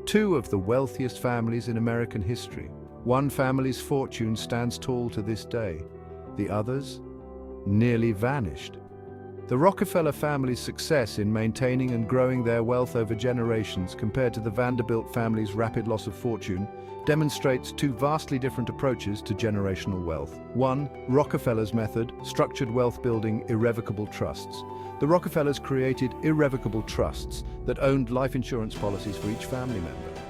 Two of the wealthiest families in American history. One family's fortune stands tall to this day. The others nearly vanished. The Rockefeller family's success in maintaining and growing their wealth over generations compared to the Vanderbilt family's rapid loss of fortune demonstrates two vastly different approaches to generational wealth. One, Rockefeller's method, structured wealth building, irrevocable trusts. The Rockefellers created irrevocable trusts that owned life insurance policies for each family member.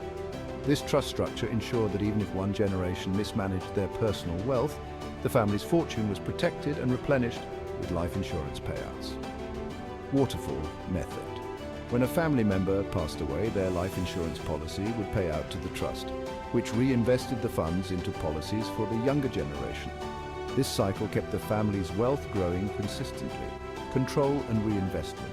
This trust structure ensured that even if one generation mismanaged their personal wealth, the family's fortune was protected and replenished with life insurance payouts. Waterfall Method. When a family member passed away, their life insurance policy would pay out to the trust, which reinvested the funds into policies for the younger generation. This cycle kept the family's wealth growing consistently. Control and reinvestment.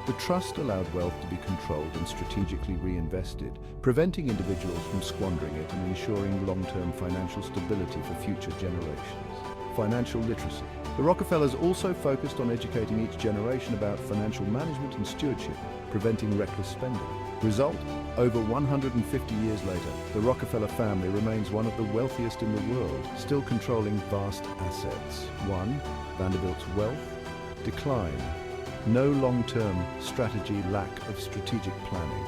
The trust allowed wealth to be controlled and strategically reinvested, preventing individuals from squandering it and ensuring long-term financial stability for future generations. Financial literacy. The Rockefellers also focused on educating each generation about financial management and stewardship, preventing reckless spending. Result? Over 150 years later, the Rockefeller family remains one of the wealthiest in the world, still controlling vast assets. 1. Vanderbilt's wealth decline. No long-term strategy, lack of strategic planning.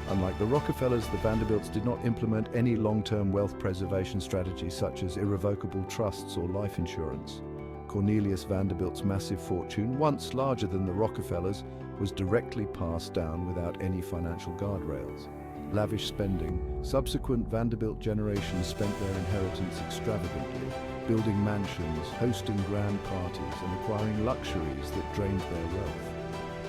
Unlike the Rockefellers, the Vanderbilts did not implement any long-term wealth preservation strategies such as irrevocable trusts or life insurance. Cornelius Vanderbilt's massive fortune, once larger than the Rockefellers, was directly passed down without any financial guardrails. Lavish spending. Subsequent Vanderbilt generations spent their inheritance extravagantly, building mansions, hosting grand parties, and acquiring luxuries that drained their wealth.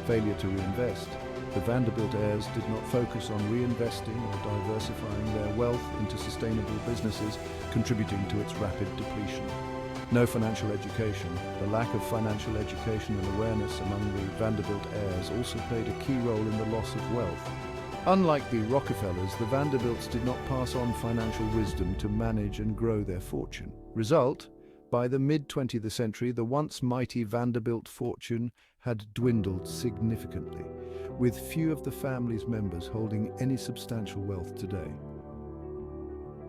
Failure to reinvest. The Vanderbilt heirs did not focus on reinvesting or diversifying their wealth into sustainable businesses, contributing to its rapid depletion. No financial education. The lack of financial education and awareness among the Vanderbilt heirs also played a key role in the loss of wealth. Unlike the Rockefellers, the Vanderbilts did not pass on financial wisdom to manage and grow their fortune. Result? By the mid-20th century, the once mighty Vanderbilt fortune had dwindled significantly, with few of the family's members holding any substantial wealth today.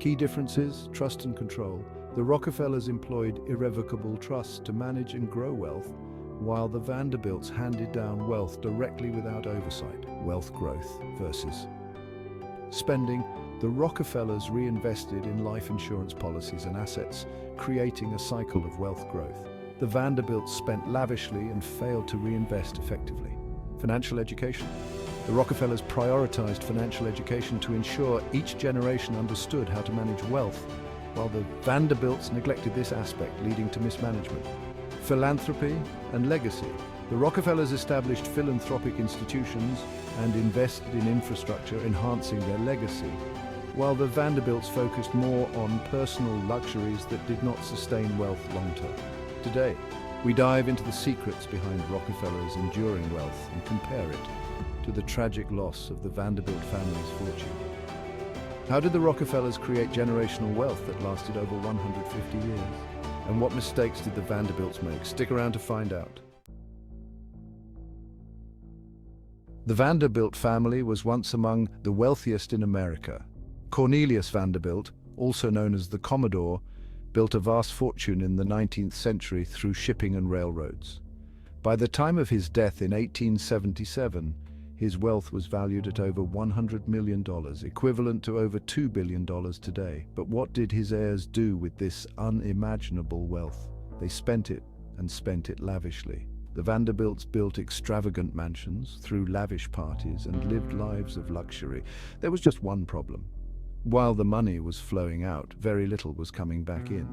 Key differences: trust and control. The Rockefellers employed irrevocable trusts to manage and grow wealth, while the Vanderbilts handed down wealth directly without oversight. Wealth growth versus spending. The Rockefellers reinvested in life insurance policies and assets, creating a cycle of wealth growth. The Vanderbilts spent lavishly and failed to reinvest effectively. Financial education. The Rockefellers prioritized financial education to ensure each generation understood how to manage wealth, while the Vanderbilts neglected this aspect, leading to mismanagement. Philanthropy and legacy. The Rockefellers established philanthropic institutions and invested in infrastructure, enhancing their legacy, while the Vanderbilts focused more on personal luxuries that did not sustain wealth long-term. Today, we dive into the secrets behind Rockefeller's enduring wealth and compare it to the tragic loss of the Vanderbilt family's fortune. How did the Rockefellers create generational wealth that lasted over 150 years? And what mistakes did the Vanderbilts make? Stick around to find out. The Vanderbilt family was once among the wealthiest in America. Cornelius Vanderbilt, also known as the Commodore, built a vast fortune in the 19th century through shipping and railroads. By the time of his death in 1877, his wealth was valued at over $100 million, equivalent to over $2 billion today. But what did his heirs do with this unimaginable wealth? They spent it, and spent it lavishly. The Vanderbilts built extravagant mansions, threw lavish parties, and lived lives of luxury. There was just one problem. While the money was flowing out, very little was coming back in.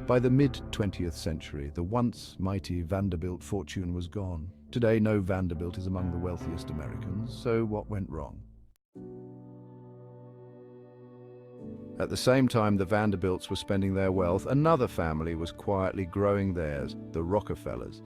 By the mid-20th century, the once mighty Vanderbilt fortune was gone. Today, no Vanderbilt is among the wealthiest Americans, so what went wrong? At the same time the Vanderbilts were spending their wealth, another family was quietly growing theirs, the Rockefellers.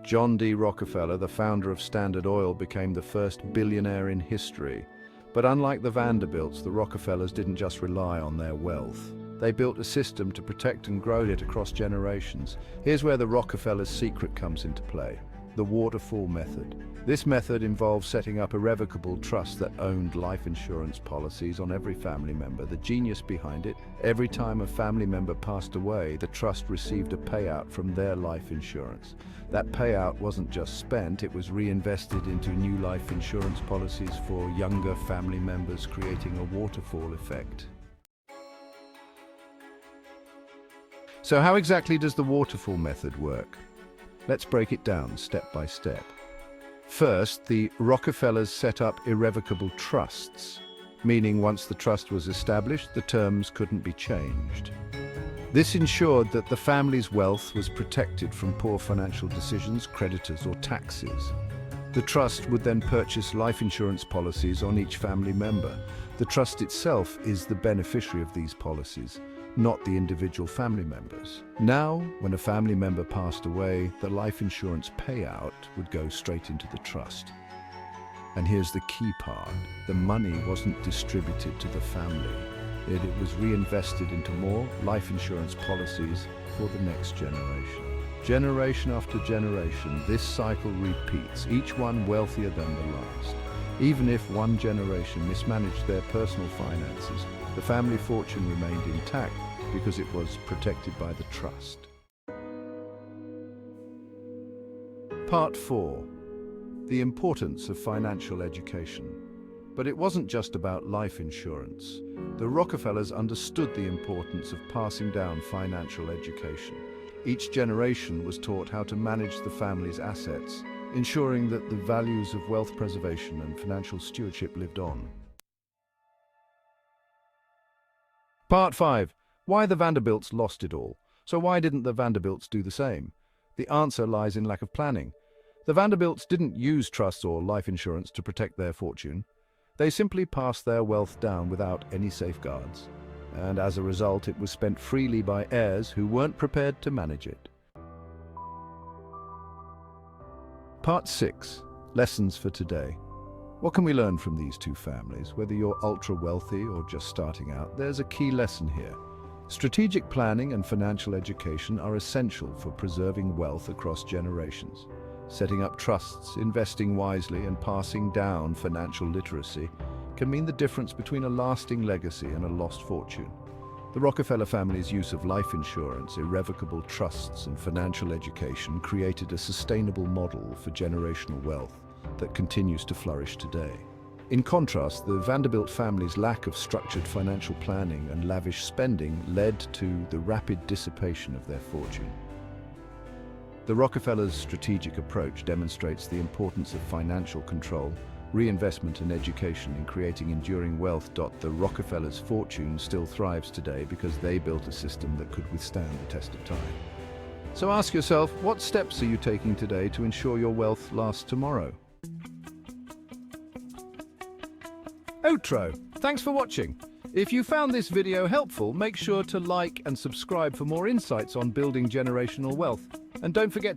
John D. Rockefeller, the founder of Standard Oil, became the first billionaire in history. But unlike the Vanderbilts, the Rockefellers didn't just rely on their wealth. They built a system to protect and grow it across generations. Here's where the Rockefeller's secret comes into play. the Waterfall Method. This method involves setting up irrevocable trusts that owned life insurance policies on every family member. The genius behind it: every time a family member passed away, the trust received a payout from their life insurance. That payout wasn't just spent, it was reinvested into new life insurance policies for younger family members, creating a waterfall effect. So how exactly does the Waterfall Method work? Let's break it down step by step. First, the Rockefellers set up irrevocable trusts, meaning once the trust was established, the terms couldn't be changed. This ensured that the family's wealth was protected from poor financial decisions, creditors, or taxes. The trust would then purchase life insurance policies on each family member. The trust itself is the beneficiary of these policies, not the individual family members. Now, when a family member passed away, the life insurance payout would go straight into the trust. And here's the key part: the money wasn't distributed to the family. It was reinvested into more life insurance policies for the next generation. Generation after generation, this cycle repeats, each one wealthier than the last. Even if one generation mismanaged their personal finances, the family fortune remained intact because it was protected by the trust. Part 4. The importance of financial education. But it wasn't just about life insurance. The Rockefellers understood the importance of passing down financial education. Each generation was taught how to manage the family's assets, ensuring that the values of wealth preservation and financial stewardship lived on. Part 5. Why the Vanderbilts lost it all. So why didn't the Vanderbilts do the same? The answer lies in lack of planning. The Vanderbilts didn't use trusts or life insurance to protect their fortune. They simply passed their wealth down without any safeguards. And as a result, it was spent freely by heirs who weren't prepared to manage it. Part 6. Lessons for today. What can we learn from these two families? Whether you're ultra-wealthy or just starting out, there's a key lesson here. Strategic planning and financial education are essential for preserving wealth across generations. Setting up trusts, investing wisely, and passing down financial literacy can mean the difference between a lasting legacy and a lost fortune. The Rockefeller family's use of life insurance, irrevocable trusts, and financial education created a sustainable model for generational wealth that continues to flourish today. In contrast, the Vanderbilt family's lack of structured financial planning and lavish spending led to the rapid dissipation of their fortune. The Rockefellers' strategic approach demonstrates the importance of financial control, reinvestment, and education in creating enduring wealth. The Rockefellers' fortune still thrives today because they built a system that could withstand the test of time. So ask yourself, what steps are you taking today to ensure your wealth lasts tomorrow? Outro. Thanks for watching. If you found this video helpful, make sure to like and subscribe for more insights on building generational wealth. And don't forget